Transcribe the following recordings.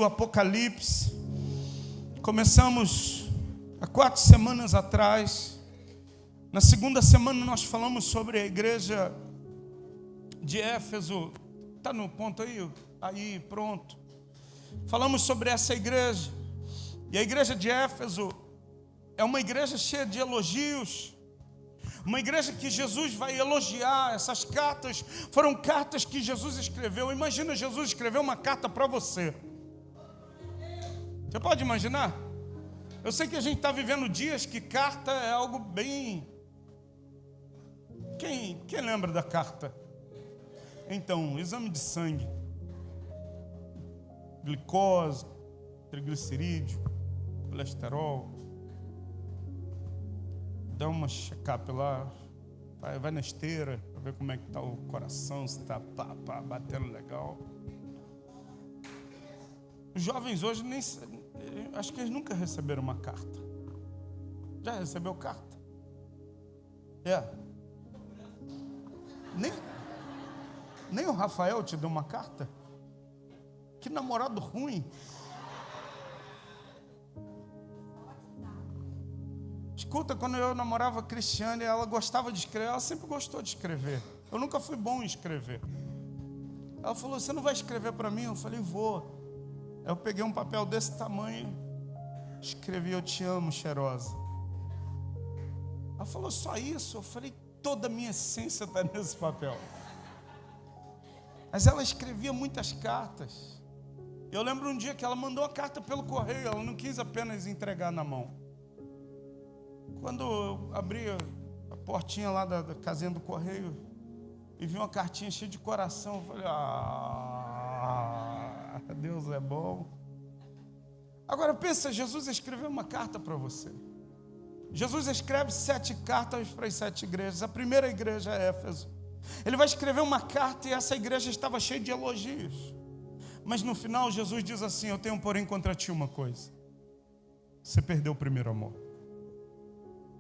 do Apocalipse. Começamos há 4 semanas atrás. Na segunda semana nós falamos sobre a igreja de Éfeso. Está no ponto aí? Aí, pronto. Falamos sobre essa igreja. E a igreja de Éfeso é uma igreja cheia de elogios. Uma igreja que Jesus vai elogiar. Essas cartas foram cartas que Jesus escreveu. Imagina Jesus escrever uma carta para você. Você pode imaginar? Eu sei que a gente está vivendo dias que carta é algo bem... Quem lembra da carta? Então, exame de sangue, glicose, triglicerídeo, colesterol. Dá uma check-up lá, vai na esteira para ver como é que está o coração, se está batendo legal. Os jovens hoje acho que eles nunca receberam uma carta. Já recebeu carta? Nem o Rafael te deu uma carta? Que namorado ruim. Escuta, quando eu namorava a Cristiane, ela gostava de escrever, ela sempre gostou de escrever. Eu nunca fui bom em escrever. Ela falou, você não vai escrever para mim? Eu falei, vou. Eu peguei um papel desse tamanho, escrevi, eu te amo, cheirosa. Ela falou, só isso? Eu falei, toda a minha essência está nesse papel. Mas ela escrevia muitas cartas. Eu lembro um dia que ela mandou a carta pelo correio, ela não quis apenas entregar na mão. Quando eu abri a portinha lá da casinha do correio e vi uma cartinha cheia de coração, eu falei, Deus é bom. Agora pensa, Jesus escreveu uma carta para você. Jesus escreve 7 cartas para as 7 igrejas. A primeira igreja é Éfeso. Ele vai escrever uma carta e essa igreja estava cheia de elogios. Mas no final Jesus diz assim, eu tenho porém contra ti uma coisa. Você perdeu o primeiro amor.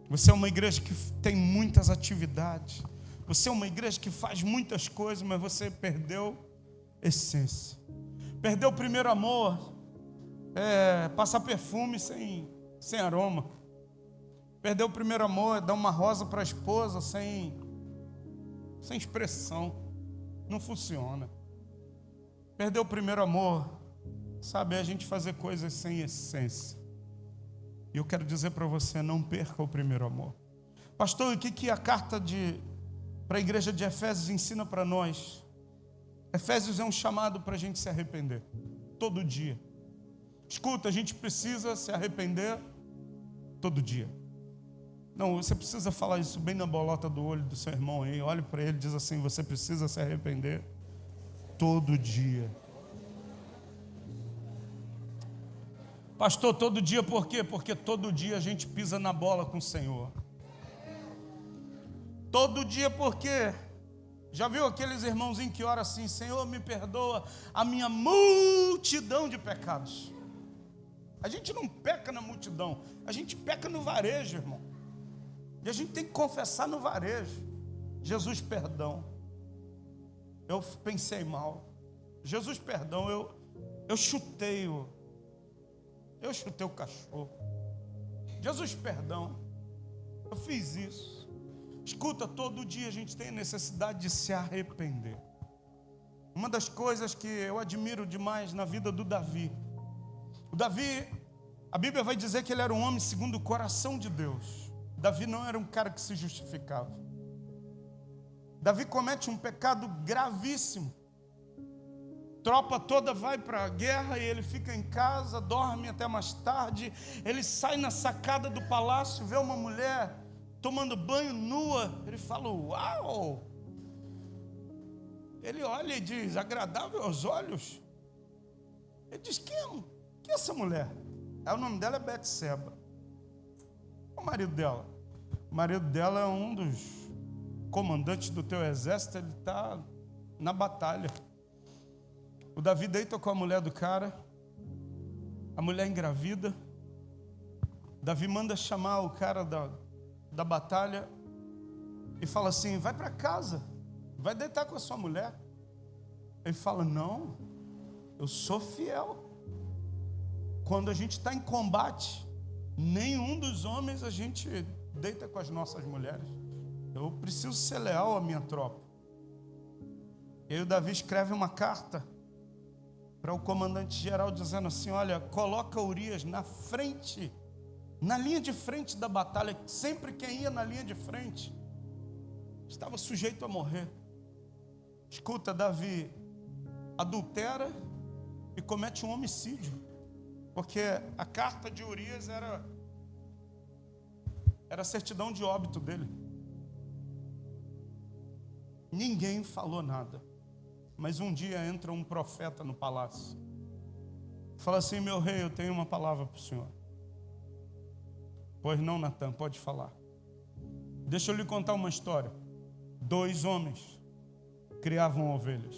Você é uma igreja que tem muitas atividades. Você é uma igreja que faz muitas coisas, mas você perdeu essência. Perdeu o primeiro amor. Passar perfume sem aroma. Perdeu o primeiro amor, dar uma rosa para a esposa sem expressão. Não funciona. Perdeu o primeiro amor. Sabe, a gente fazer coisas sem essência. E eu quero dizer para você, não perca o primeiro amor. Pastor, o que a carta para a igreja de Efésios ensina para nós? Efésios é um chamado para a gente se arrepender. Todo dia. Escuta, a gente precisa se arrepender todo dia. Não, você precisa falar isso bem na bolota do olho do seu irmão aí. Olhe para ele e diz assim, você precisa se arrepender todo dia. Pastor, todo dia por quê? Porque todo dia a gente pisa na bola com o Senhor. Todo dia por quê? Já viu aqueles irmãozinhos que oram assim, Senhor, me perdoa a minha multidão de pecados. A gente não peca na multidão, a gente peca no varejo, irmão. E a gente tem que confessar no varejo. Jesus, perdão. Eu pensei mal. Jesus, perdão, eu chutei o cachorro. Jesus, perdão. Eu fiz isso. Escuta, todo dia a gente tem necessidade de se arrepender. Uma das coisas que eu admiro demais na vida do Davi. O Davi, a Bíblia vai dizer que ele era um homem segundo o coração de Deus. Davi não era um cara que se justificava. Davi comete um pecado gravíssimo. Tropa toda vai para a guerra e ele fica em casa, dorme até mais tarde. Ele sai na sacada do palácio, vê uma mulher tomando banho nua. Ele fala, uau! Ele olha e diz, agradável aos olhos. Ele diz, quem é essa mulher? O nome dela é Betseba. O marido dela? O marido dela é um dos comandantes do teu exército, ele está na batalha. O Davi deita com a mulher do cara, a mulher engravida. Davi manda chamar o cara da batalha e fala assim, vai para casa, vai deitar com a sua mulher. Ele fala, não, eu sou fiel. quando a gente está em combate, nenhum dos homens a gente deita com as nossas mulheres. Eu preciso ser leal à minha tropa. E aí o Davi escreve uma carta para o comandante-geral dizendo assim: olha, coloca Urias na frente, na linha de frente da batalha. Sempre quem ia na linha de frente estava sujeito a morrer. Escuta, Davi adultera e comete um homicídio, porque a carta de Urias era a certidão de óbito dele. Ninguém falou nada. Mas um dia entra um profeta no palácio. Fala assim: meu rei, eu tenho uma palavra para o senhor. Pois não, Natan, pode falar. Deixa eu lhe contar uma história. 2 homens criavam ovelhas.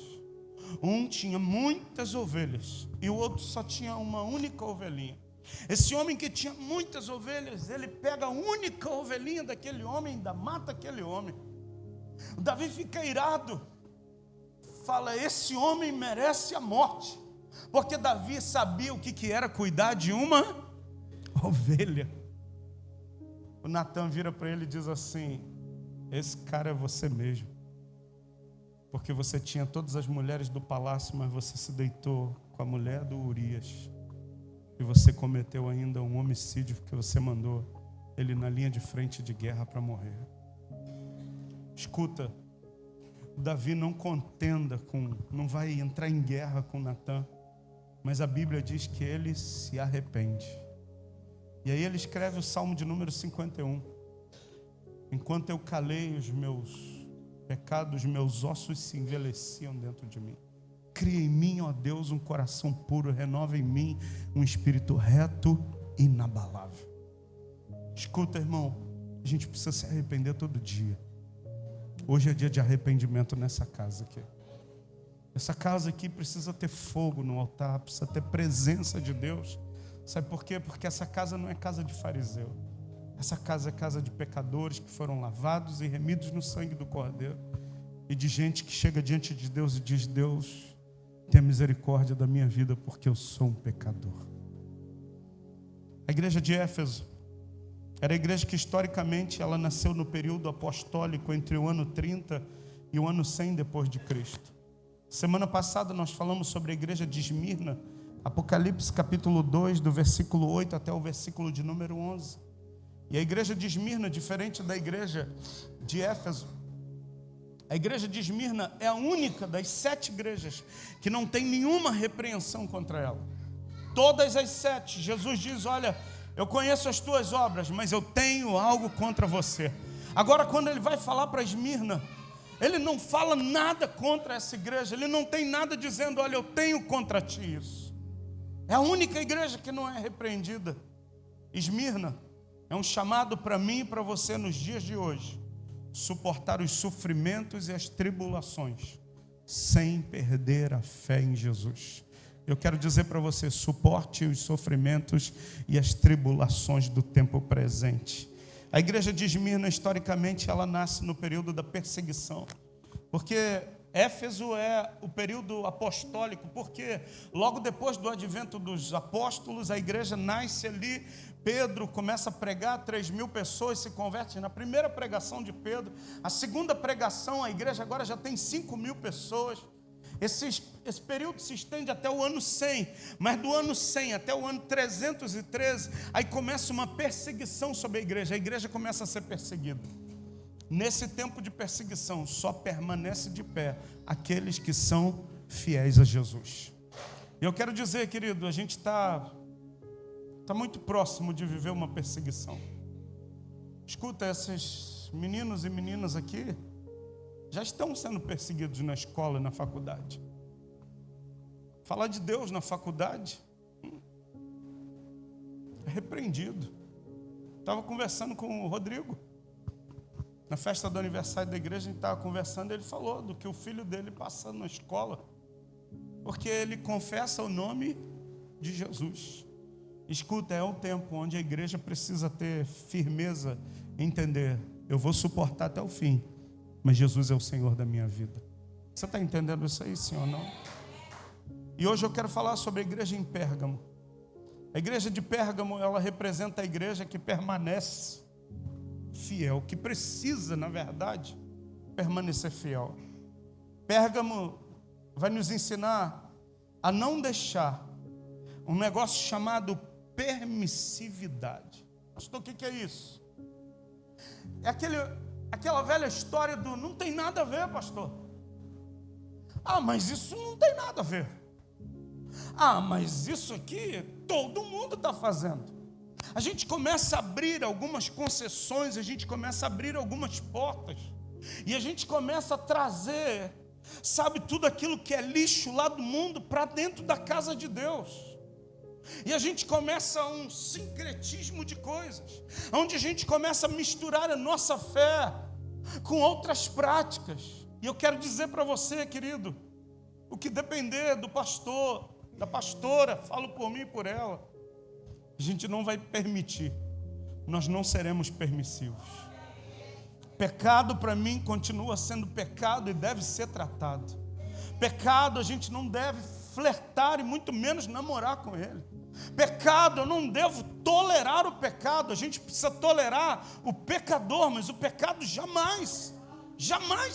Um tinha muitas ovelhas e o outro só tinha uma única ovelhinha. Esse homem que tinha muitas ovelhas, ele pega a única ovelhinha daquele homem e ainda mata aquele homem. O Davi fica irado. Fala: esse homem merece a morte. Porque Davi sabia o que era cuidar de uma ovelha. O Natan vira para ele e diz assim: esse cara é você mesmo. Porque você tinha todas as mulheres do palácio, mas você se deitou com a mulher do Urias. E você cometeu ainda um homicídio, porque você mandou ele na linha de frente de guerra para morrer. Escuta, Davi não contenda não vai entrar em guerra com Natan, mas a Bíblia diz que ele se arrepende. E aí ele escreve o Salmo de número 51. Enquanto eu calei os meus pecados, meus ossos se envelheciam dentro de mim. Cria em mim, ó Deus, um coração puro, renova em mim um espírito reto e inabalável. Escuta, irmão, a gente precisa se arrepender todo dia. Hoje é dia de arrependimento nessa casa aqui. Essa casa aqui precisa ter fogo no altar, precisa ter presença de Deus. Sabe por quê? Porque essa casa não é casa de fariseu. Essa casa é casa de pecadores que foram lavados e remidos no sangue do Cordeiro. E de gente que chega diante de Deus e diz: Deus, tenha misericórdia da minha vida, porque eu sou um pecador. A igreja de Éfeso era a igreja que historicamente ela nasceu no período apostólico entre o ano 30 e o ano 100 depois de Cristo. Semana passada nós falamos sobre a igreja de Esmirna, Apocalipse capítulo 2, do versículo 8 até o versículo de número 11. E a igreja de Esmirna, diferente da igreja de Éfeso, a igreja de Esmirna é a única das 7 igrejas que não tem nenhuma repreensão contra ela. Todas as 7, Jesus diz: olha, eu conheço as tuas obras, mas eu tenho algo contra você. Agora, quando ele vai falar para Esmirna, ele não fala nada contra essa igreja, ele não tem nada dizendo: olha, eu tenho contra ti isso. É a única igreja que não é repreendida. Esmirna é um chamado para mim e para você nos dias de hoje: suportar os sofrimentos e as tribulações, sem perder a fé em Jesus. Eu quero dizer para você: suporte os sofrimentos e as tribulações do tempo presente. A igreja de Esmirna, historicamente, ela nasce no período da perseguição, porque Éfeso é o período apostólico, porque logo depois do advento dos apóstolos, a igreja nasce ali. Pedro começa a pregar, 3.000 pessoas se convertem na primeira pregação de Pedro. A segunda pregação, a igreja agora já tem 5.000 pessoas. Esse período se estende até o ano 100, mas do ano 100 até o ano 313, aí começa uma perseguição sobre a igreja começa a ser perseguida. Nesse tempo de perseguição, só permanece de pé aqueles que são fiéis a Jesus. E eu quero dizer, querido, a gente está muito próximo de viver uma perseguição. Escuta, esses meninos e meninas aqui já estão sendo perseguidos na escola, na faculdade. Falar de Deus na faculdade é repreendido. Estava conversando com o Rodrigo na festa do aniversário da igreja. A gente estava conversando, ele falou do que o filho dele passa na escola, porque ele confessa o nome de Jesus. Escuta, é um tempo onde a igreja precisa ter firmeza, entender: eu vou suportar até o fim, mas Jesus é o Senhor da minha vida. Você está entendendo isso aí, sim ou não? E hoje eu quero falar sobre a igreja em Pérgamo. A igreja de Pérgamo, ela representa a igreja que permanece fiel, que precisa, na verdade, permanecer fiel. Pérgamo vai nos ensinar a não deixar um negócio chamado permissividade. Pastor, o que é isso? É aquela velha história do não tem nada a ver, pastor. Ah, mas isso não tem nada a ver. Ah, mas isso aqui todo mundo está fazendo. A gente começa a abrir algumas concessões, a gente começa a abrir algumas portas, e a gente começa a trazer, sabe, tudo aquilo que é lixo lá do mundo para dentro da casa de Deus. E a gente começa um sincretismo de coisas, onde a gente começa a misturar a nossa fé com outras práticas. E eu quero dizer para você, querido, o que depender do pastor, da pastora, falo por mim e por ela, a gente não vai permitir, nós não seremos permissivos. Pecado para mim continua sendo pecado e deve ser tratado. Pecado a gente não deve flertar e muito menos namorar com ele. Pecado, eu não devo tolerar o pecado. A gente precisa tolerar o pecador, mas o pecado jamais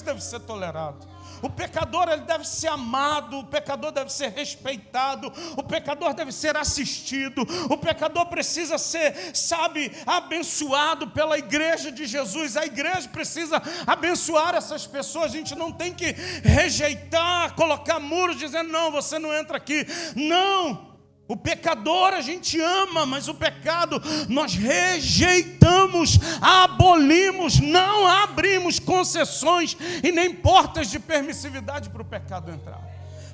deve ser tolerado. O pecador, ele deve ser amado, o pecador deve ser respeitado, o pecador deve ser assistido, o pecador precisa ser, sabe, abençoado pela igreja de Jesus. A igreja precisa abençoar essas pessoas. A gente não tem que rejeitar, colocar muros dizendo, não, você não entra aqui. Não. O pecador a gente ama, mas o pecado nós rejeitamos, abolimos, não abrimos concessões e nem portas de permissividade para o pecado entrar.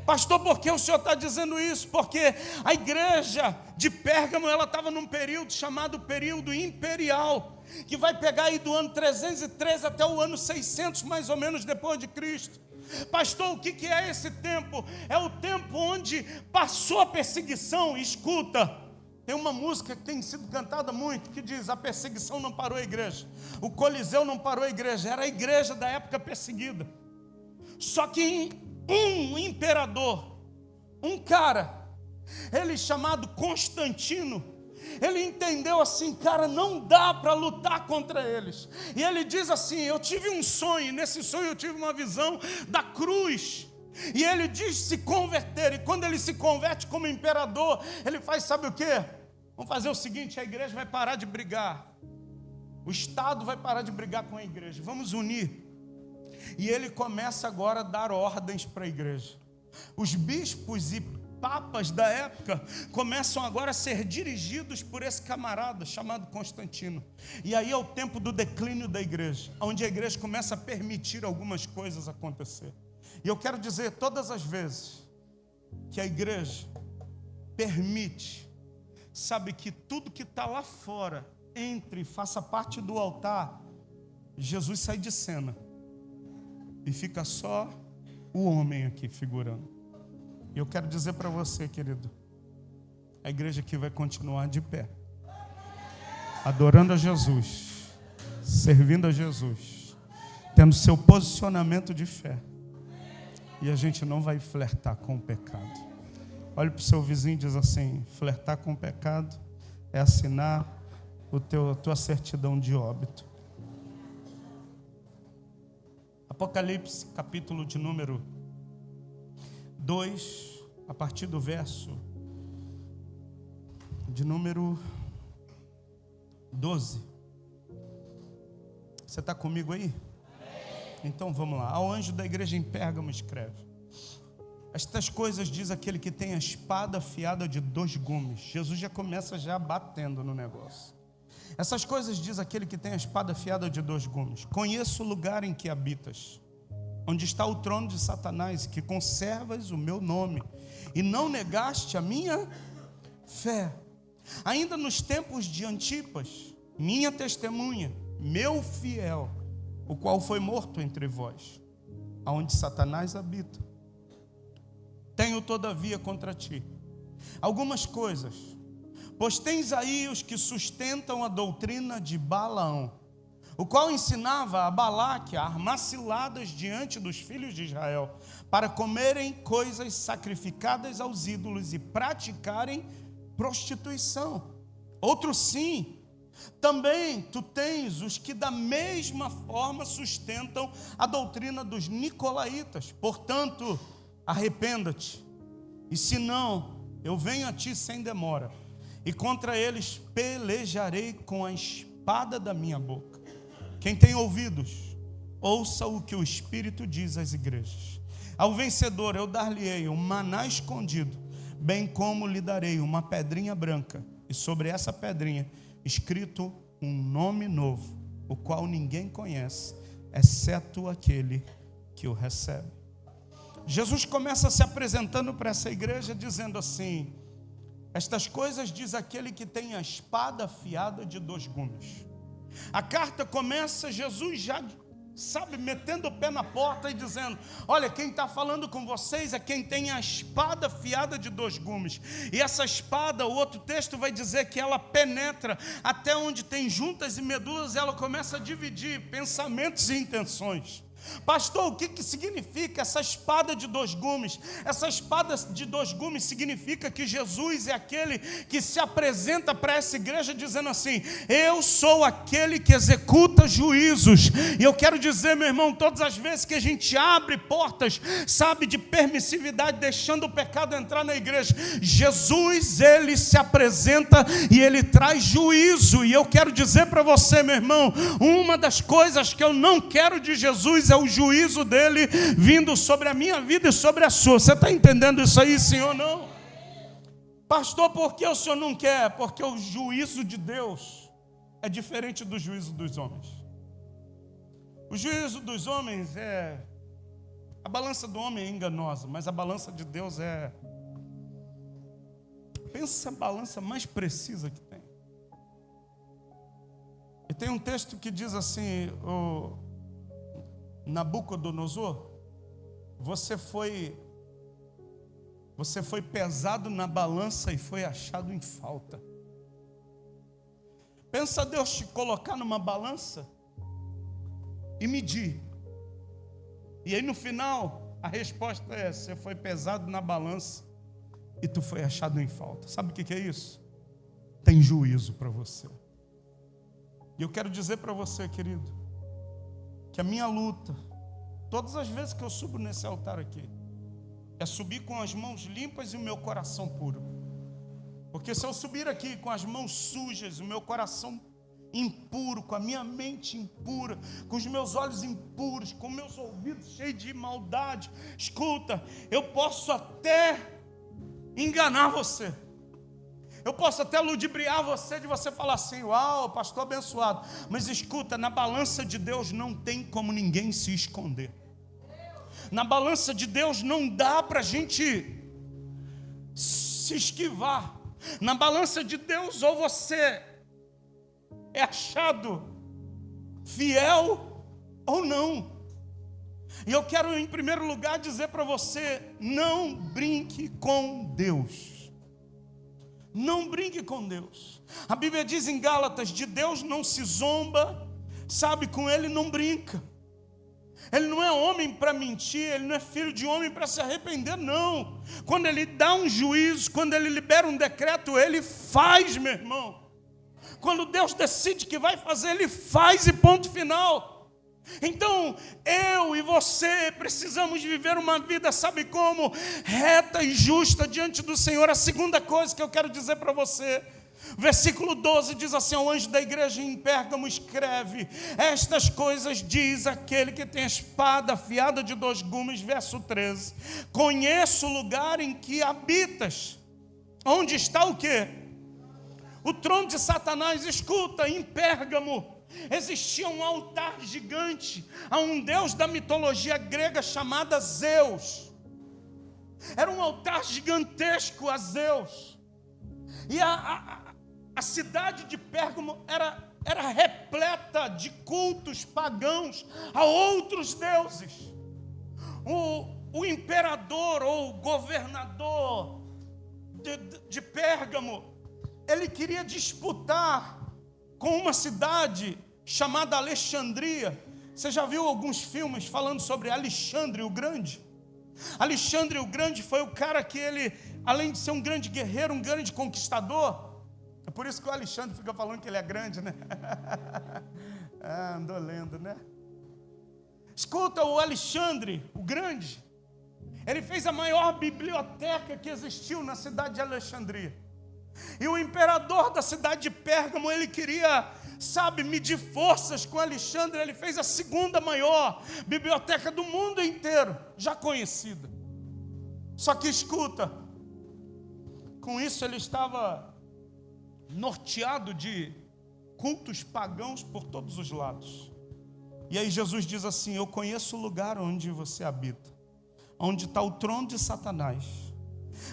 Pastor, por que o senhor está dizendo isso? Porque a igreja de Pérgamo, ela estava num período chamado período imperial, que vai pegar aí do ano 313 até o ano 600, mais ou menos, depois de Cristo. Pastor, o que é esse tempo? É o tempo onde passou a perseguição. Escuta, tem uma música que tem sido cantada muito, que diz, a perseguição não parou a igreja, o Coliseu não parou a igreja, era a igreja da época perseguida. Só que um imperador, um cara, ele chamado Constantino, ele entendeu assim, cara, não dá para lutar contra eles. E ele diz assim, eu tive um sonho, e nesse sonho eu tive uma visão da cruz. E ele diz se converter, e quando ele se converte como imperador, ele faz, sabe o quê? Vamos fazer o seguinte, a igreja vai parar de brigar. O Estado vai parar de brigar com a igreja, vamos unir. E ele começa agora a dar ordens para a igreja. Os bispos e papas da época começam agora a ser dirigidos por esse camarada chamado Constantino. E aí é o tempo do declínio da igreja, onde a igreja começa a permitir algumas coisas acontecer. E eu quero dizer, todas as vezes que a igreja permite, sabe, que tudo que está lá fora entre e faça parte do altar, Jesus sai de cena e fica só o homem aqui figurando. E eu quero dizer para você, querido, a igreja aqui vai continuar de pé, adorando a Jesus, servindo a Jesus, tendo seu posicionamento de fé. E a gente não vai flertar com o pecado. Olhe para o seu vizinho e diz assim, flertar com o pecado é assinar a tua certidão de óbito. Apocalipse, capítulo de número 2, a partir do verso de número 12. Você está comigo aí? Então vamos lá. Ao anjo da igreja em Pérgamo escreve: estas coisas diz aquele que tem a espada afiada de 2 gumes. Jesus já começa batendo no negócio. Essas coisas diz aquele que tem a espada afiada de 2 gumes. Conheço o lugar em que habitas, onde está o trono de Satanás, que conservas o meu nome, e não negaste a minha fé. Ainda nos tempos de Antipas, minha testemunha, meu fiel, o qual foi morto entre vós, aonde Satanás habita. Tenho todavia contra ti algumas coisas, pois tens aí os que sustentam a doutrina de Balaão, o qual ensinava a Balaque a armar ciladas diante dos filhos de Israel, para comerem coisas sacrificadas aos ídolos e praticarem prostituição. Outro sim. Também tu tens os que da mesma forma sustentam a doutrina dos nicolaítas. Portanto, arrependa-te, e se não, eu venho a ti sem demora, e contra eles pelejarei com a espada da minha boca. Quem tem ouvidos, ouça o que o Espírito diz às igrejas. Ao vencedor eu dar-lhe-ei um maná escondido, bem como lhe darei uma pedrinha branca, e sobre essa pedrinha escrito um nome novo, o qual ninguém conhece, exceto aquele que o recebe. Jesus começa se apresentando para essa igreja dizendo assim: estas coisas diz aquele que tem a espada afiada de 2 gumes. A carta começa, Jesus já metendo o pé na porta e dizendo: olha, quem está falando com vocês é quem tem a espada afiada de 2 gumes. E essa espada, o outro texto vai dizer que ela penetra até onde tem juntas e medulas, ela começa a dividir pensamentos e intenções. Pastor, o que significa essa espada de 2 gumes? Essa espada de 2 gumes significa que Jesus é aquele que se apresenta para essa igreja dizendo assim: eu sou aquele que executa juízos. E eu quero dizer, meu irmão, todas as vezes que a gente abre portas, de permissividade, deixando o pecado entrar na igreja, Jesus, ele se apresenta e ele traz juízo. E eu quero dizer para você, meu irmão, uma das coisas que eu não quero de Jesus é o juízo dele vindo sobre a minha vida e sobre a sua. Você está entendendo isso aí, sim ou não? Pastor, por que o senhor não quer? Porque o juízo de Deus é diferente do juízo dos homens. O juízo dos homens é... a balança do homem é enganosa, mas a balança de Deus é... pensa a balança mais precisa que tem. E tem um texto que diz assim: Nabucodonosor, você foi pesado na balança e foi achado em falta. Pensa Deus te colocar numa balança e medir. E aí no final a resposta é: você foi pesado na balança e tu foi achado em falta. Sabe o que é isso? Tem juízo para você. E eu quero dizer para você, querido, que a minha luta, todas as vezes que eu subo nesse altar aqui, é subir com as mãos limpas e o meu coração puro. Porque se eu subir aqui com as mãos sujas, o meu coração impuro, com a minha mente impura, com os meus olhos impuros, com meus ouvidos cheios de maldade, escuta, eu posso até enganar você. Eu posso até ludibriar você, de você falar assim: uau, pastor abençoado. Mas escuta, na balança de Deus não tem como ninguém se esconder. Na balança de Deus não dá para a gente se esquivar. Na balança de Deus, ou você é achado fiel ou não. E eu quero, em primeiro lugar, dizer para você: não brinque com Deus. Não brinque com Deus. A Bíblia diz em Gálatas: de Deus não se zomba, com Ele não brinca. Ele não é homem para mentir, Ele não é filho de homem para se arrepender, não. Quando Ele dá um juízo, quando Ele libera um decreto, Ele faz, meu irmão. Quando Deus decide que vai fazer, Ele faz e ponto final. Então, eu e você precisamos viver uma vida, sabe como? Reta e justa diante do Senhor. A segunda coisa que eu quero dizer para você, versículo 12 diz assim: ao anjo da igreja em Pérgamo escreve: estas coisas diz aquele que tem a espada afiada de 2 gumes. Verso 13: conheço o lugar em que habitas, onde está o quê? O trono de Satanás. Escuta, em Pérgamo existia um altar gigante a um deus da mitologia grega chamado Zeus. Era um altar gigantesco a Zeus. E a cidade de Pérgamo era repleta de cultos pagãos a outros deuses. O imperador ou governador de Pérgamo, ele queria disputar com uma cidade chamada Alexandria. Você já viu alguns filmes falando sobre Alexandre o Grande? Alexandre o Grande foi o cara que ele além de ser um grande guerreiro, um grande conquistador, é por isso que o Alexandre fica falando que ele é grande, né? Andou lendo, né? Escuta, o Alexandre, o grande, ele fez a maior biblioteca que existiu na cidade de Alexandria. E o imperador da cidade de Pérgamo, ele queria, medir forças com Alexandre. Ele fez a segunda maior biblioteca do mundo inteiro, já conhecida. Só que escuta, com isso ele estava norteado de cultos pagãos por todos os lados. E aí Jesus diz assim: eu conheço o lugar onde você habita, onde está o trono de Satanás.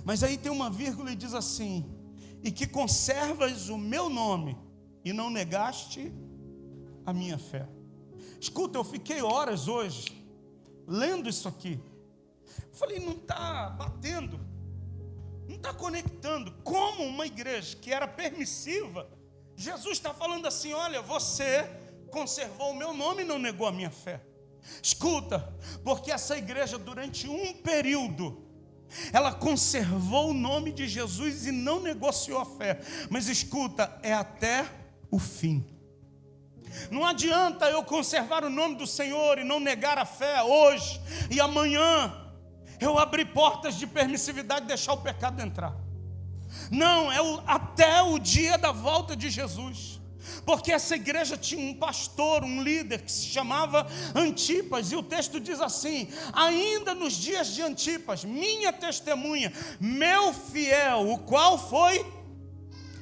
Mas aí tem uma vírgula e diz assim: e que conservas o meu nome e não negaste a minha fé. Escuta, eu fiquei horas hoje lendo isso aqui. Falei, não está batendo, não está conectando. Como uma igreja que era permissiva, Jesus está falando assim: olha, você conservou o meu nome e não negou a minha fé. Escuta, porque essa igreja durante um período, ela conservou o nome de Jesus e não negociou a fé. Mas escuta, é até o fim. Não adianta eu conservar o nome do Senhor e não negar a fé hoje e amanhã eu abrir portas de permissividade e deixar o pecado entrar. Não, até o dia da volta de Jesus. Porque essa igreja tinha um pastor, um líder que se chamava Antipas. E o texto diz assim: ainda nos dias de Antipas, minha testemunha, meu fiel, o qual foi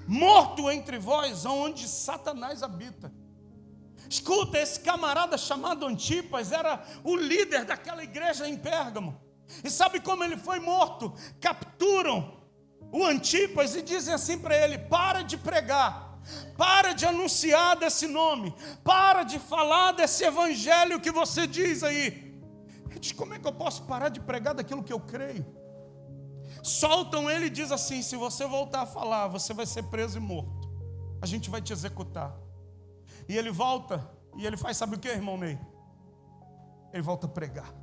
morto entre vós, onde Satanás habita. Escuta, esse camarada chamado Antipas era o líder daquela igreja em Pérgamo. E sabe como ele foi morto? Capturam o Antipas e dizem assim para ele: para de pregar, para de anunciar desse nome, para de falar desse evangelho que você diz aí. Ele diz: como é que eu posso parar de pregar daquilo que eu creio? Soltam ele e diz assim: se você voltar a falar, você vai ser preso e morto, a gente vai te executar. E ele volta e ele faz, sabe o que, irmão Ney? Ele volta a pregar.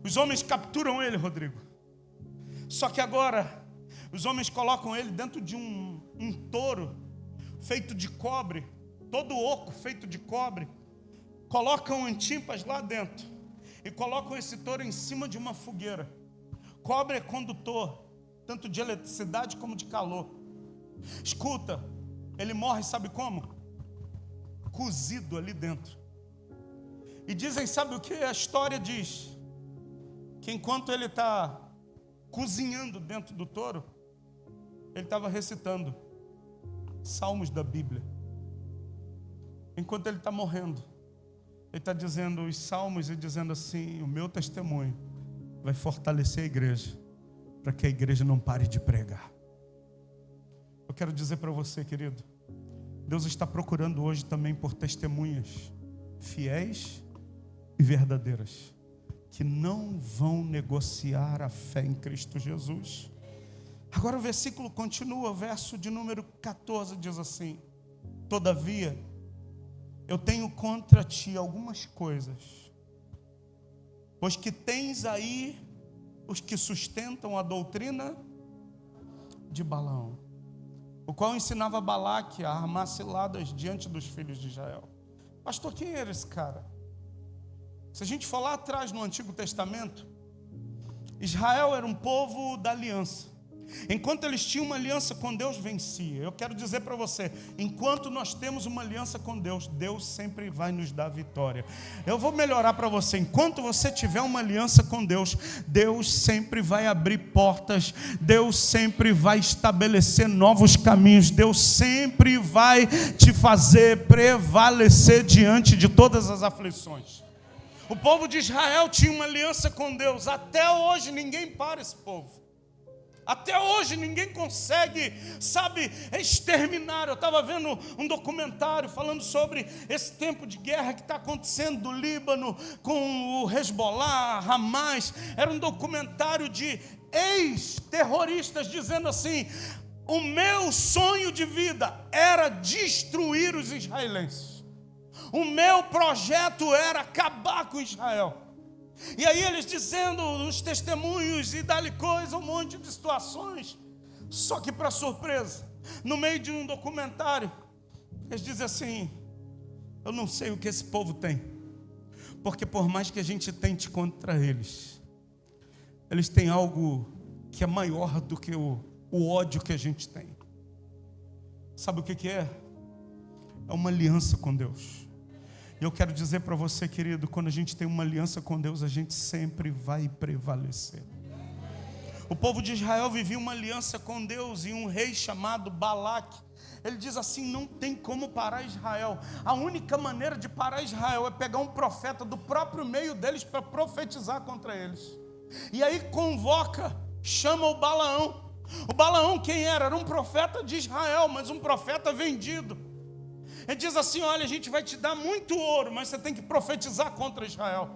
Os homens capturam ele, Rodrigo. Só que agora os homens colocam ele dentro de um touro feito de cobre, todo oco feito de cobre. Colocam Antipas lá dentro e colocam esse touro em cima de uma fogueira. Cobre é condutor, tanto de eletricidade como de calor. Escuta, ele morre, sabe como? Cozido ali dentro. E dizem, sabe o que a história diz? Que enquanto ele está cozinhando dentro do touro, ele estava recitando salmos da Bíblia. Enquanto ele está morrendo, ele está dizendo os salmos e dizendo assim: o meu testemunho vai fortalecer a igreja, para que a igreja não pare de pregar. Eu quero dizer para você, querido, Deus está procurando hoje também por testemunhas fiéis e verdadeiras, que não vão negociar a fé em Cristo Jesus. Agora o versículo continua, o verso de número 14 diz assim: todavia, eu tenho contra ti algumas coisas, pois que tens aí os que sustentam a doutrina de Balaão, o qual ensinava Balaque a armar ciladas diante dos filhos de Israel. Pastor, quem era esse cara? Se a gente for lá atrás no Antigo Testamento, Israel era um povo da aliança. Enquanto eles tinham uma aliança com Deus, vencia. Eu quero dizer para você, enquanto nós temos uma aliança com Deus, Deus sempre vai nos dar vitória. Eu vou melhorar para você: enquanto você tiver uma aliança com Deus, Deus sempre vai abrir portas, Deus sempre vai estabelecer novos caminhos, Deus sempre vai te fazer prevalecer diante de todas as aflições. O povo de Israel tinha uma aliança com Deus. Até hoje ninguém para esse povo. Até hoje ninguém consegue, exterminar. Eu estava vendo um documentário falando sobre esse tempo de guerra que está acontecendo do Líbano com o Hezbollah, Hamas. Era um documentário de ex-terroristas dizendo assim: o meu sonho de vida era destruir os israelenses. O meu projeto era acabar com Israel. E aí eles dizendo os testemunhos e dali coisa, um monte de situações. Só que para surpresa, no meio de um documentário, eles dizem assim: eu não sei o que esse povo tem, porque por mais que a gente tente contra eles, eles têm algo que é maior do que o ódio que a gente tem. Sabe o que é? É uma aliança com Deus. E eu quero dizer para você, querido, quando a gente tem uma aliança com Deus, a gente sempre vai prevalecer. O povo de Israel vivia uma aliança com Deus, e um rei chamado Balaque, ele diz assim: não tem como parar Israel. A única maneira de parar Israel é pegar um profeta do próprio meio deles para profetizar contra eles. E aí convoca, chama o Balaão. O Balaão quem era? Era um profeta de Israel, mas um profeta vendido. Ele diz assim: olha, a gente vai te dar muito ouro, mas você tem que profetizar contra Israel.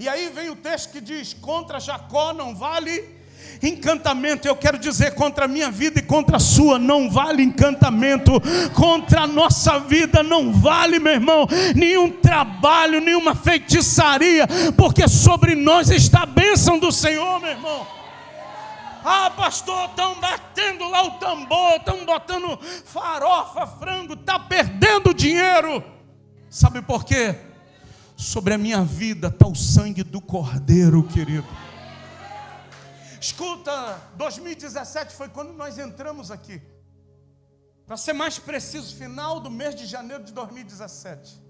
E aí vem o texto que diz: contra Jacó não vale encantamento. Eu quero dizer, contra a minha vida e contra a sua não vale encantamento. Contra a nossa vida não vale, meu irmão, nenhum trabalho, nenhuma feitiçaria, porque sobre nós está a bênção do Senhor, meu irmão. Ah, pastor, estão batendo lá o tambor, estão botando farofa, frango, está perdendo dinheiro. Sabe por quê? Sobre a minha vida está o sangue do Cordeiro, querido. Escuta, 2017 foi quando nós entramos aqui. Para ser mais preciso, final do mês de janeiro de 2017.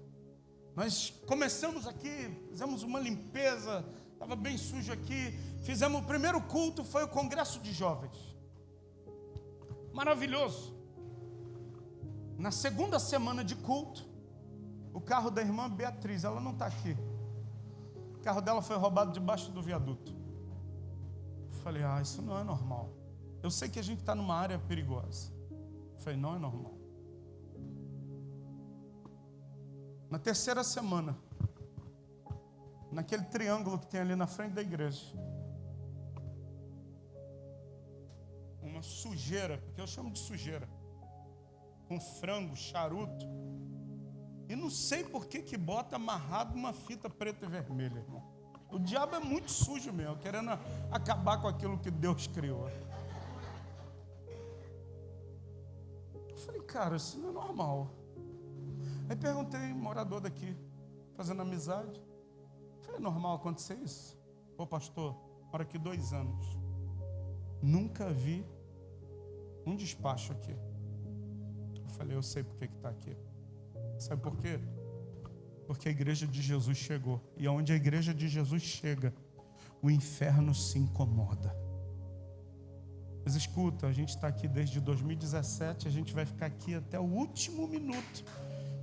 Nós começamos aqui, fizemos uma limpeza, estava bem sujo aqui. Fizemos o primeiro culto, foi o congresso de jovens. Maravilhoso. Na segunda semana de culto, o carro da irmã Beatriz, ela não está aqui. O carro dela foi roubado debaixo do viaduto. Eu falei: isso não é normal. Eu sei que a gente está numa área perigosa. Eu falei: não é normal. Na terceira semana, naquele triângulo que tem ali na frente da igreja, uma sujeira, porque eu chamo de sujeira, com frango, charuto, e não sei por que bota amarrado uma fita preta e vermelha, irmão. O diabo é muito sujo mesmo, querendo acabar com aquilo que Deus criou. Eu falei: cara, isso não é normal. Aí perguntei, morador daqui, fazendo amizade. Falei: é normal acontecer isso? Ô pastor, moro aqui 2 anos. Nunca vi um despacho aqui. Eu falei: eu sei por que está aqui. Sabe por quê? Porque a igreja de Jesus chegou. E onde a igreja de Jesus chega, o inferno se incomoda. Mas escuta, a gente está aqui desde 2017, a gente vai ficar aqui até o último minuto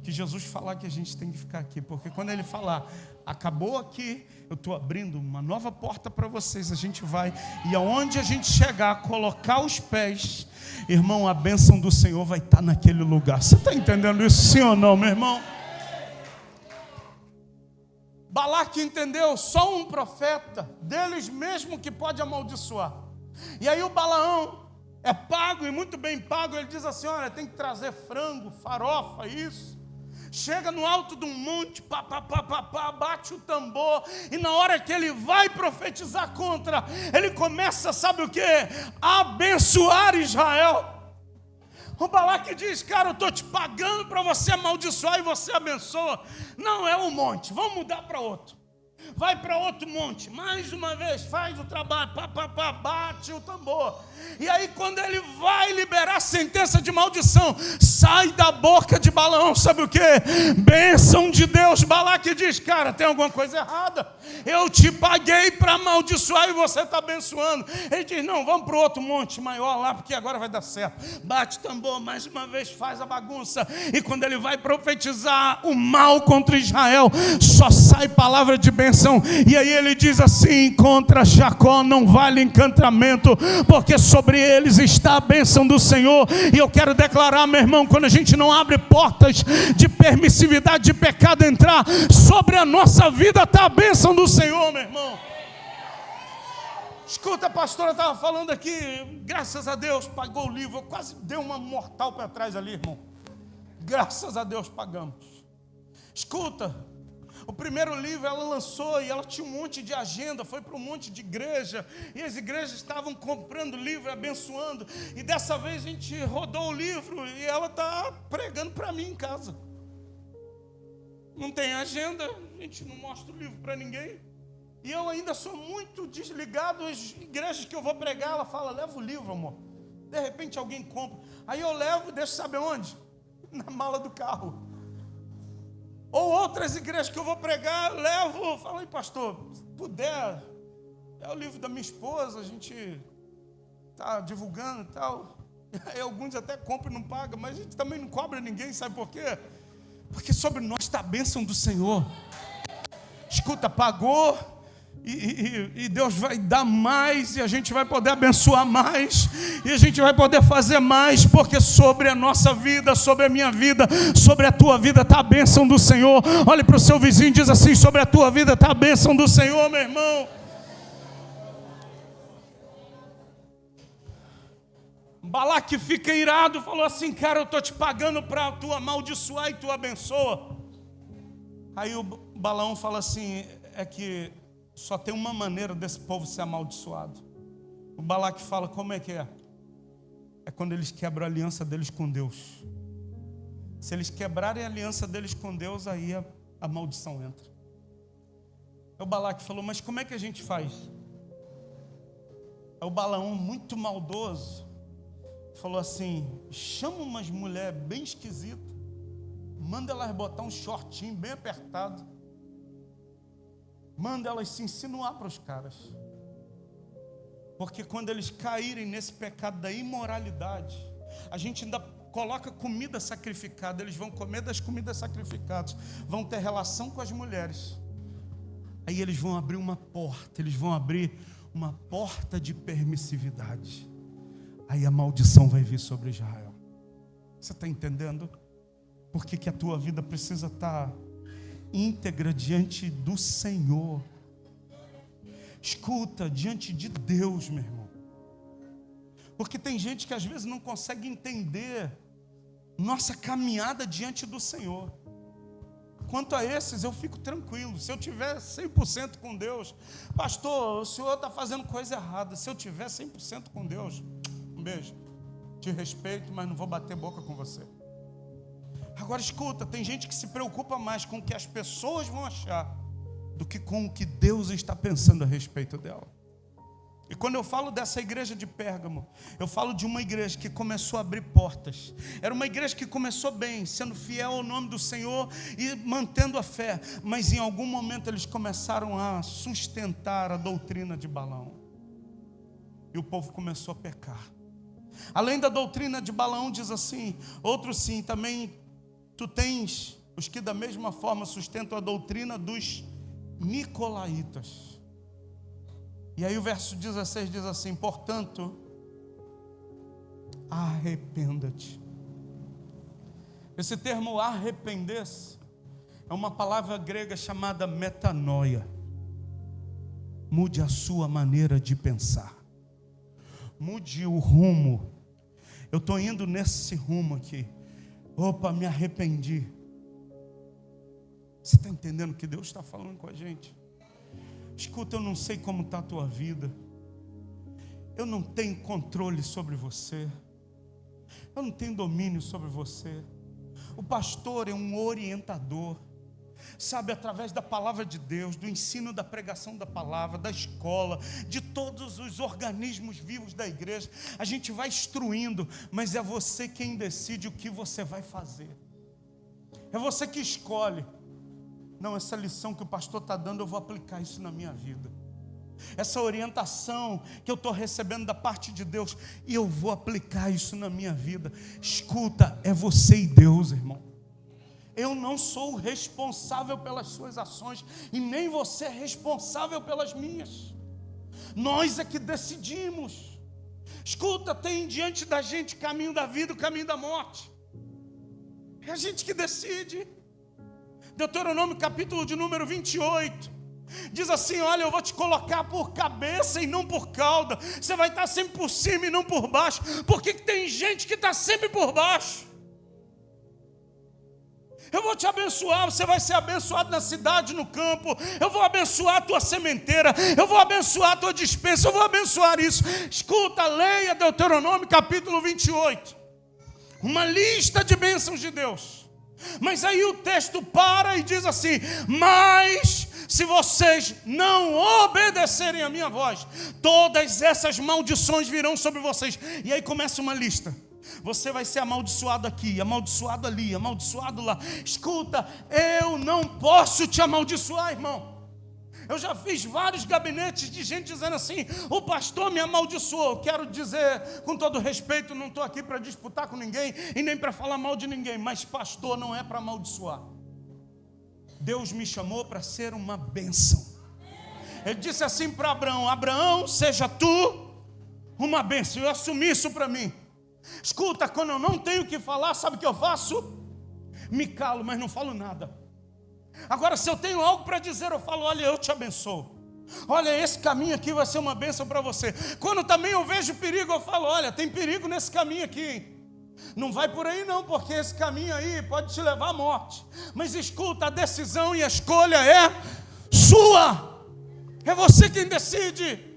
que Jesus falar que a gente tem que ficar aqui. Porque quando Ele falar, acabou aqui, eu estou abrindo uma nova porta para vocês, a gente vai, e aonde a gente chegar, colocar os pés, irmão, a bênção do Senhor vai estar naquele lugar. Você está entendendo isso, sim ou não, meu irmão? Balaque entendeu, só um profeta deles mesmo que pode amaldiçoar. E aí o Balaão é pago, e muito bem pago. Ele diz assim: olha, tem que trazer frango, farofa, isso. Chega no alto de um monte, bate o tambor, e na hora que ele vai profetizar contra, ele começa, sabe o que? A abençoar Israel. O Balaque diz: cara, eu estou te pagando para você amaldiçoar e você abençoa. Não é um monte, vamos mudar para outro. Vai para outro monte, mais uma vez, faz o trabalho, bate o tambor. E aí quando ele vai liberar a sentença de maldição, sai da boca de Balaão, sabe o que? Bênção de Deus. Balaque diz: cara, tem alguma coisa errada. Eu te paguei para amaldiçoar e você está abençoando. Ele diz: não, vamos para o outro monte maior lá, porque agora vai dar certo. Bate o tambor, mais uma vez faz a bagunça. E quando ele vai profetizar o mal contra Israel, só sai palavra de bênção. E aí ele diz assim: contra Jacó não vale encantamento, porque sobre eles está a bênção do Senhor. E eu quero declarar, meu irmão, quando a gente não abre portas de permissividade, de pecado entrar, sobre a nossa vida está a bênção do Senhor, meu irmão. Escuta, a pastora estava falando aqui, graças a Deus pagou o livro. Eu quase dei uma mortal para trás ali, irmão. Graças a Deus pagamos. Escuta, O primeiro livro ela lançou e ela tinha um monte de agenda, foi para um monte de igreja, e as igrejas estavam comprando livro, abençoando, e dessa vez a gente rodou o livro e ela está pregando para mim em casa. Não tem agenda, a gente não mostra o livro para ninguém, e eu ainda sou muito desligado. As igrejas que eu vou pregar, ela fala, leva o livro, amor. De repente alguém compra, aí eu levo e deixo, sabe onde? Na mala do carro. Ou outras igrejas que eu vou pregar, eu levo, falo, aí pastor, se puder, é o livro da minha esposa, a gente está divulgando e tal. Aí alguns até compram e não pagam, mas a gente também não cobra ninguém, sabe por quê? Porque sobre nós está a bênção do Senhor. Escuta, pagou, e Deus vai dar mais, e a gente vai poder abençoar mais, e a gente vai poder fazer mais, porque sobre a nossa vida, sobre a minha vida, sobre a tua vida está a bênção do Senhor. Olhe para o seu vizinho e diz assim, sobre a tua vida está a bênção do Senhor, meu irmão. Balaque fica irado, falou assim, cara, eu estou te pagando para tu amaldiçoar e tu abençoa. Aí o Balaão fala assim, é que só tem uma maneira desse povo ser amaldiçoado. O Balaque fala, como é que é? É quando eles quebram a aliança deles com Deus. Se eles quebrarem a aliança deles com Deus, aí a maldição entra. Aí o Balaque falou, mas como é que a gente faz? Aí o Balaão, muito maldoso, falou assim, chama umas mulheres bem esquisitas, manda elas botar um shortinho bem apertado, manda elas se insinuar para os caras, porque quando eles caírem nesse pecado da imoralidade, a gente ainda coloca comida sacrificada, eles vão comer das comidas sacrificadas, vão ter relação com as mulheres, aí eles vão abrir uma porta, eles vão abrir uma porta de permissividade, aí a maldição vai vir sobre Israel. Você está entendendo? Por que a tua vida precisa estar íntegra diante do Senhor? Escuta, diante de Deus, meu irmão. Porque tem gente que às vezes não consegue entender nossa caminhada diante do Senhor. Quanto a esses, eu fico tranquilo. Se eu tiver 100% com Deus, pastor, o senhor está fazendo coisa errada. Se eu tiver 100% com Deus, um beijo. Te respeito, mas não vou bater boca com você. Agora escuta, tem gente que se preocupa mais com o que as pessoas vão achar do que com o que Deus está pensando a respeito dela. E quando eu falo dessa igreja de Pérgamo, eu falo de uma igreja que começou a abrir portas. Era uma igreja que começou bem, sendo fiel ao nome do Senhor e mantendo a fé. Mas em algum momento eles começaram a sustentar a doutrina de Balaão. E o povo começou a pecar. Além da doutrina de Balaão, diz assim, outro sim, também tu tens os que da mesma forma sustentam a doutrina dos nicolaítas. E aí o verso 16 diz assim, portanto, arrependa-te. Esse termo arrepender-se é uma palavra grega chamada metanoia. Mude a sua maneira de pensar. Mude o rumo. Eu estou indo nesse rumo aqui. Opa, me arrependi. Você está entendendo o que Deus está falando com a gente? Escuta, eu não sei como está a tua vida. Eu não tenho controle sobre você. Eu não tenho domínio sobre você. O pastor é um orientador. Sabe, através da palavra de Deus, do ensino da pregação da palavra, da escola, de todos os organismos vivos da igreja, a gente vai instruindo, mas é você quem decide o que você vai fazer. É você que escolhe. Não, essa lição que o pastor está dando, eu vou aplicar isso na minha vida. Essa orientação que eu estou recebendo da parte de Deus, e eu vou aplicar isso na minha vida. Escuta, é você e Deus, irmão. Eu não sou responsável pelas suas ações, e nem você é responsável pelas minhas. Nós é que decidimos. Escuta, tem diante da gente o caminho da vida, o caminho da morte. É a gente que decide. Deuteronômio capítulo de número 28 diz assim, olha, eu vou te colocar por cabeça e não por cauda. Você vai estar sempre por cima e não por baixo. Por que tem gente que está sempre por baixo? Eu vou te abençoar, você vai ser abençoado na cidade, no campo. Eu vou abençoar a tua sementeira, eu vou abençoar a tua despensa, eu vou abençoar isso. Escuta, leia Deuteronômio capítulo 28. Uma lista de bênçãos de Deus. Mas aí o texto para e diz assim: mas se vocês não obedecerem a minha voz, todas essas maldições virão sobre vocês. E aí começa uma lista. Você vai ser amaldiçoado aqui, amaldiçoado ali, amaldiçoado lá. Escuta, eu não posso te amaldiçoar, irmão. Eu já fiz vários gabinetes de gente dizendo assim: o pastor me amaldiçoou. Quero dizer, com todo respeito, não estou aqui para disputar com ninguém e nem para falar mal de ninguém, mas pastor não é para amaldiçoar. Deus me chamou para ser uma bênção. Ele disse assim para Abraão: Abraão, seja tu uma bênção. Eu assumi isso para mim. Escuta, quando eu não tenho o que falar, sabe o que eu faço? Me calo, mas não falo nada. Agora, se eu tenho algo para dizer, eu falo: olha, eu te abençoo. Olha, esse caminho aqui vai ser uma bênção para você. Quando também eu vejo perigo, eu falo: olha, tem perigo nesse caminho aqui, hein? Não vai por aí não, porque esse caminho aí pode te levar à morte. Mas escuta, a decisão e a escolha é sua. É você quem decide.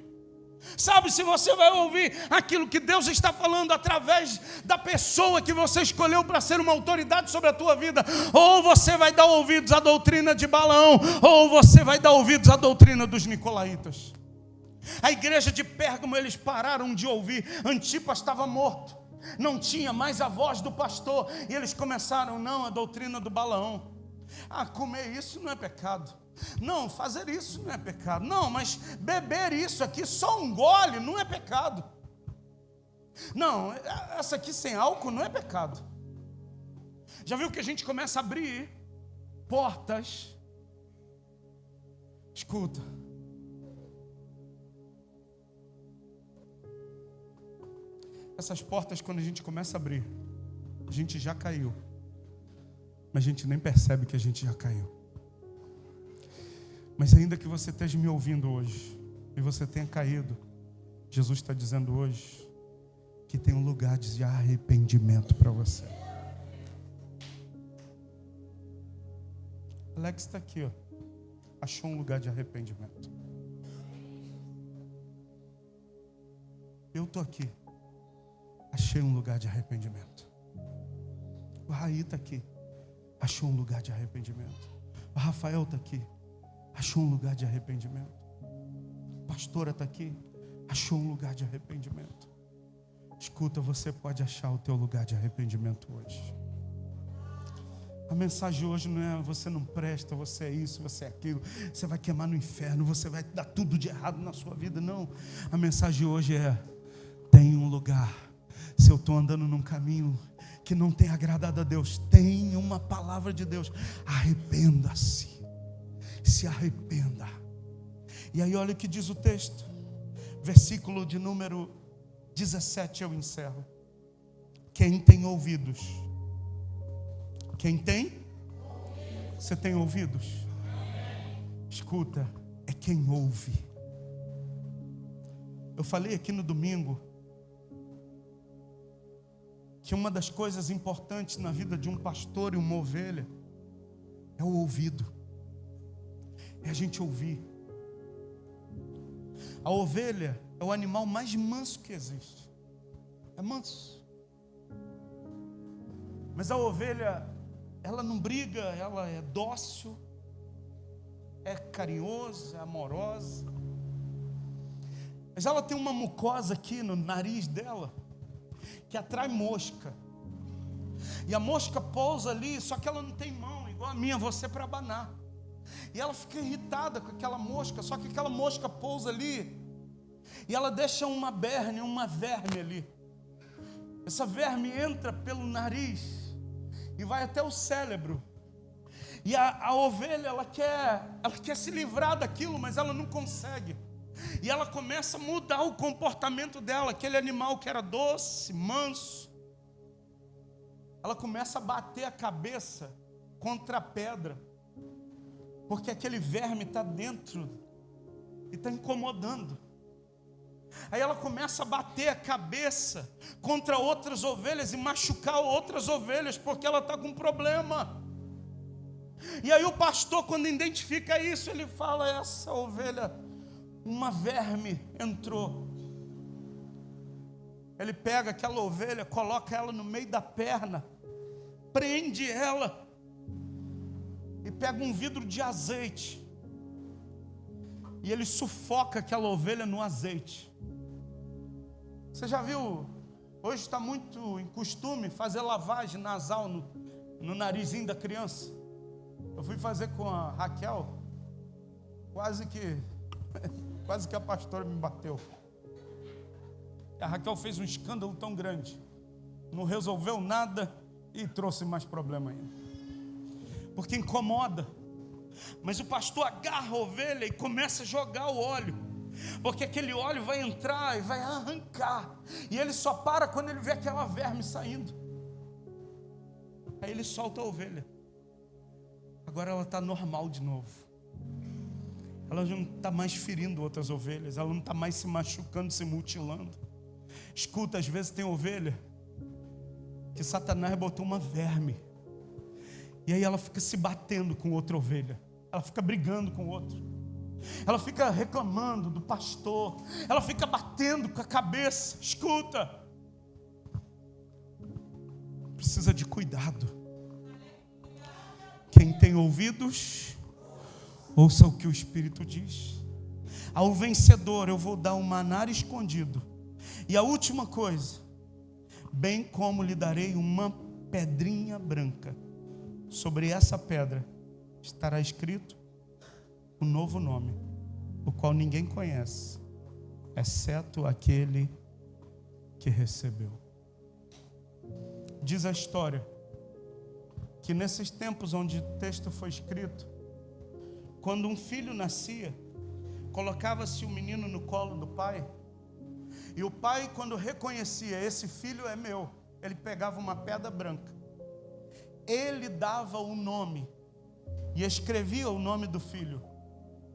Sabe, se você vai ouvir aquilo que Deus está falando através da pessoa que você escolheu para ser uma autoridade sobre a tua vida, ou você vai dar ouvidos à doutrina de Balaão, ou você vai dar ouvidos à doutrina dos nicolaítas. A igreja de Pérgamo, eles pararam de ouvir. Antipas estava morto, não tinha mais a voz do pastor, e eles começaram: não, a doutrina do Balaão. Comer isso não é pecado. Não, fazer isso não é pecado. Não, mas beber isso aqui, só um gole, não é pecado. Não, essa aqui sem álcool não é pecado. Já viu que a gente começa a abrir portas? Escuta. Essas portas, quando a gente começa a abrir, a gente já caiu. Mas a gente nem percebe que a gente já caiu. Mas ainda que você esteja me ouvindo hoje e você tenha caído, Jesus está dizendo hoje que tem um lugar de arrependimento para você. Alex está aqui, ó. Achou um lugar de arrependimento. Eu estou aqui. Achei um lugar de arrependimento. O Raí está aqui. Achou um lugar de arrependimento. O Rafael está aqui. Achou um lugar de arrependimento. A pastora está aqui. Achou um lugar de arrependimento. Escuta, você pode achar o teu lugar de arrependimento hoje. A mensagem hoje não é: você não presta, você é isso, você é aquilo, você vai queimar no inferno, você vai dar tudo de errado na sua vida. Não. A mensagem hoje é: tem um lugar. Se eu estou andando num caminho que não tem agradado a Deus, tem uma palavra de Deus: arrependa-se. Se arrependa. E aí olha o que diz o texto, versículo de número 17, eu encerro. Quem tem ouvidos? Quem tem? Você tem ouvidos? Escuta, é quem ouve. Eu falei aqui no domingo que uma das coisas importantes na vida de um pastor e uma ovelha é o ouvido. É a gente ouvir. A ovelha é o animal mais manso que existe. É manso. Mas a ovelha, ela não briga, ela é dócil, é carinhosa, é amorosa. Mas ela tem uma mucosa aqui no nariz dela que atrai mosca. E a mosca pousa ali, só que ela não tem mão, igual a minha, você para abanar. E ela fica irritada com aquela mosca, só que aquela mosca pousa ali e ela deixa uma verme ali. Essa verme entra pelo nariz e vai até o cérebro. E a ovelha, ela quer se livrar daquilo, mas ela não consegue. E ela começa a mudar o comportamento dela. Aquele animal que era doce, manso, ela começa a bater a cabeça contra a pedra, porque aquele verme está dentro e está incomodando. Aí ela começa a bater a cabeça contra outras ovelhas e machucar outras ovelhas, porque ela está com problema. E aí o pastor, quando identifica isso, ele fala: essa ovelha, uma verme entrou. Ele pega aquela ovelha, coloca ela no meio da perna, prende ela e pega um vidro de azeite e ele sufoca aquela ovelha no azeite. Você já viu? Hoje está muito em costume fazer lavagem nasal no narizinho da criança. Eu fui fazer com a Raquel, quase que a pastora me bateu. A Raquel fez um escândalo tão grande, não resolveu nada e trouxe mais problema ainda, porque incomoda. Mas o pastor agarra a ovelha e começa a jogar o óleo, porque aquele óleo vai entrar e vai arrancar, e ele só para quando ele vê aquela verme saindo. Aí ele solta a ovelha. Agora ela está normal de novo. Ela já não está mais ferindo outras ovelhas, ela não está mais se machucando, se mutilando. Escuta, às vezes tem ovelha que Satanás botou uma verme, e aí ela fica se batendo com outra ovelha, ela fica brigando com outro, ela fica reclamando do pastor, ela fica batendo com a cabeça. Escuta, precisa de cuidado. Quem tem ouvidos, ouça o que o Espírito diz. Ao vencedor eu vou dar um maná escondido. E a última coisa, bem como lhe darei uma pedrinha branca. Sobre essa pedra estará escrito um novo nome, o qual ninguém conhece, exceto aquele que recebeu. Diz a história que nesses tempos onde o texto foi escrito, quando um filho nascia, colocava-se o menino no colo do pai, e o pai, quando reconhecia, esse filho é meu, ele pegava uma pedra branca, ele dava o nome e escrevia o nome do filho,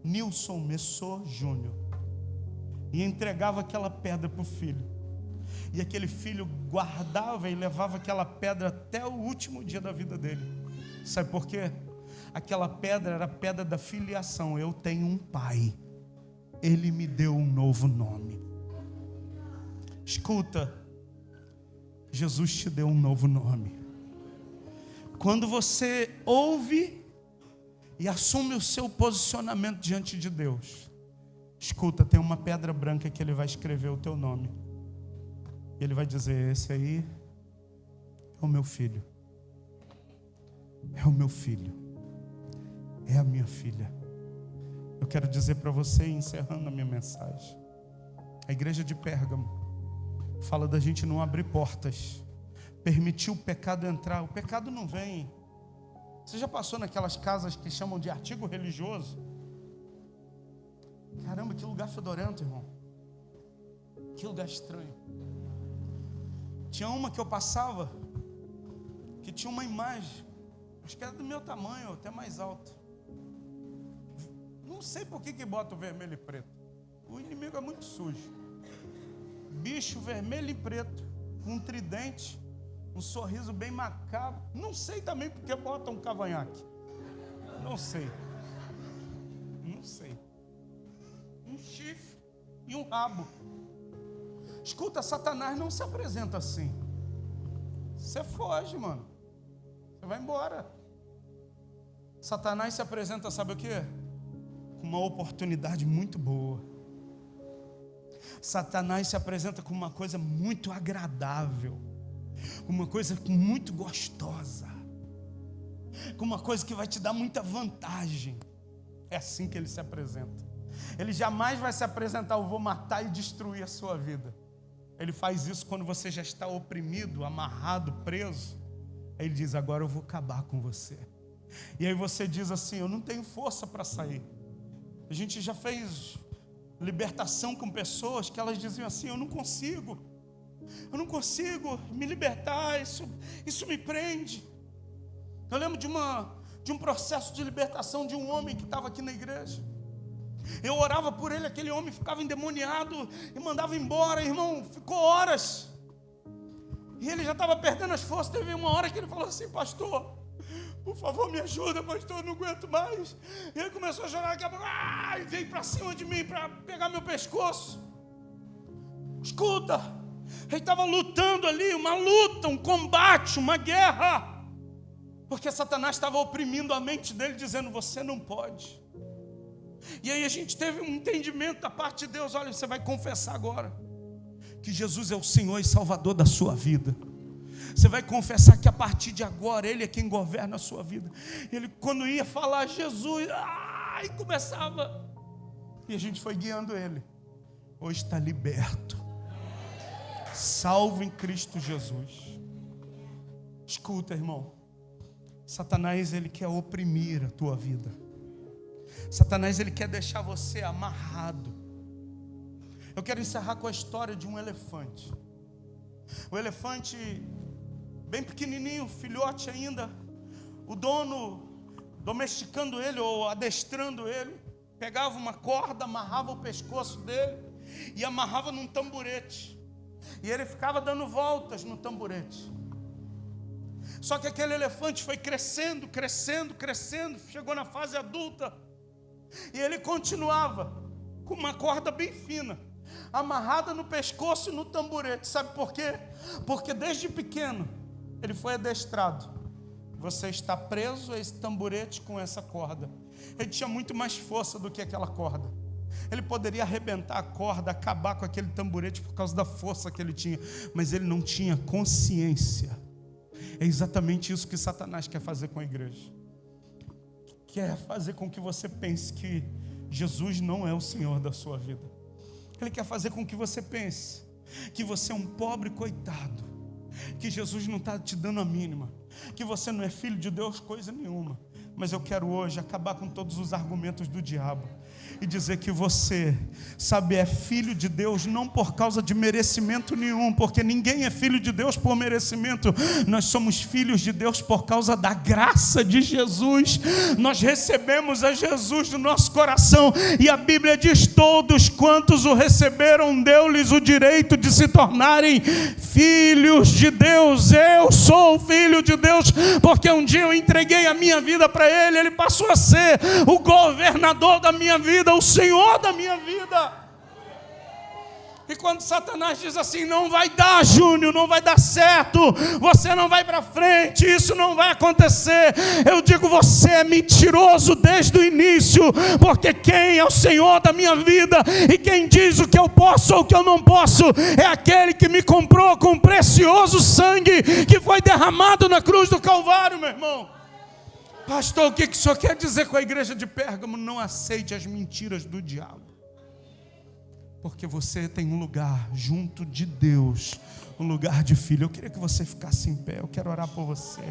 Nilson Messor Júnior, e entregava aquela pedra para o filho, e aquele filho guardava e levava aquela pedra até o último dia da vida dele. Sabe por quê? Aquela pedra era a pedra da filiação. Eu tenho um pai, ele me deu um novo nome. Escuta, Jesus te deu um novo nome. Quando você ouve e assume o seu posicionamento diante de Deus, escuta, tem uma pedra branca que ele vai escrever o teu nome. Ele vai dizer: esse aí é o meu filho, é o meu filho, é a minha filha. Eu quero dizer para você, encerrando a minha mensagem, a igreja de Pérgamo fala da gente não abrir portas, permitir o pecado entrar. O pecado não vem. Você já passou naquelas casas que chamam de artigo religioso? Caramba, que lugar fedorento, irmão. Que lugar estranho. Tinha uma que eu passava, que tinha uma imagem, acho que era do meu tamanho, ou até mais alta. Não sei por que bota o vermelho e preto. O inimigo é muito sujo. Bicho vermelho e preto, com um tridente, um sorriso bem macabro. Não sei também porque bota um cavanhaque. Não sei. Um chifre e um rabo. Escuta, Satanás não se apresenta assim. Você foge, mano. Você vai embora. Satanás se apresenta, sabe o quê? Com uma oportunidade muito boa. Satanás se apresenta com uma coisa muito agradável, uma coisa muito gostosa, com uma coisa que vai te dar muita vantagem. É assim que ele se apresenta. Ele jamais vai se apresentar: eu vou matar e destruir a sua vida. Ele faz isso quando você já está oprimido, amarrado, preso. Ele diz: agora eu vou acabar com você. E aí você diz assim: eu não tenho força para sair. A gente já fez libertação com pessoas que elas diziam assim: eu não consigo me libertar, isso me prende. Eu lembro de um processo de libertação de um homem que estava aqui na igreja. Eu orava por ele, aquele homem ficava endemoniado e mandava embora, irmão, ficou horas. E ele já estava perdendo as forças. Teve uma hora que ele falou assim: pastor, Por favor, me ajuda, pastor, eu não aguento mais. E ele começou a chorar, daqui a pouco, e veio para cima de mim para pegar meu pescoço. Escuta, ele estava lutando ali, uma luta, um combate, uma guerra. Porque Satanás estava oprimindo a mente dele, dizendo, você não pode. E aí a gente teve um entendimento da parte de Deus, olha, você vai confessar agora que Jesus é o Senhor e Salvador da sua vida. Você vai confessar que a partir de agora Ele é quem governa a sua vida. Ele, quando ia falar Jesus, e começava. E a gente foi guiando ele. Hoje está liberto, salvo em Cristo Jesus. Escuta, irmão. Satanás, ele quer oprimir a tua vida. Satanás, ele quer deixar você amarrado. Eu quero encerrar com a história de um elefante. O elefante, bem pequenininho, filhote ainda, o dono, domesticando ele ou adestrando ele, pegava uma corda, amarrava o pescoço dele e amarrava num tamborete. E ele ficava dando voltas no tamborete. Só que aquele elefante foi crescendo, crescendo, crescendo, chegou na fase adulta. E ele continuava com uma corda bem fina, amarrada no pescoço e no tamborete. Sabe por quê? Porque desde pequeno ele foi adestrado. Você está preso a esse tamborete com essa corda. Ele tinha muito mais força do que aquela corda. Ele poderia arrebentar a corda, acabar com aquele tamborete por causa da força que ele tinha. Mas ele não tinha consciência. É exatamente isso que Satanás quer fazer com a igreja. Quer fazer com que você pense que Jesus não é o Senhor da sua vida. Ele quer fazer com que você pense que você é um pobre coitado, que Jesus não está te dando a mínima, que você não é filho de Deus coisa nenhuma. Mas eu quero hoje acabar com todos os argumentos do diabo e dizer que você, sabe, é filho de Deus não por causa de merecimento nenhum, porque ninguém é filho de Deus por merecimento. Nós somos filhos de Deus por causa da graça de Jesus. Nós recebemos a Jesus no nosso coração e a Bíblia diz, todos quantos o receberam, deu-lhes o direito de se tornarem filhos de Deus. Eu sou filho de Deus porque um dia eu entreguei a minha vida para Ele. Ele passou a ser o governador da minha vida, o Senhor da minha vida. E quando Satanás diz assim, não vai dar, Júnior, não vai dar certo, você não vai para frente, isso não vai acontecer, eu digo, você é mentiroso desde o início, porque quem é o Senhor da minha vida e quem diz o que eu posso ou o que eu não posso é aquele que me comprou com precioso sangue que foi derramado na cruz do Calvário, meu irmão. Pastor, o que o senhor quer dizer com a igreja de Pérgamo? Não aceite as mentiras do diabo. Porque você tem um lugar junto de Deus, um lugar de filho. Eu queria que você ficasse em pé, eu quero orar por você.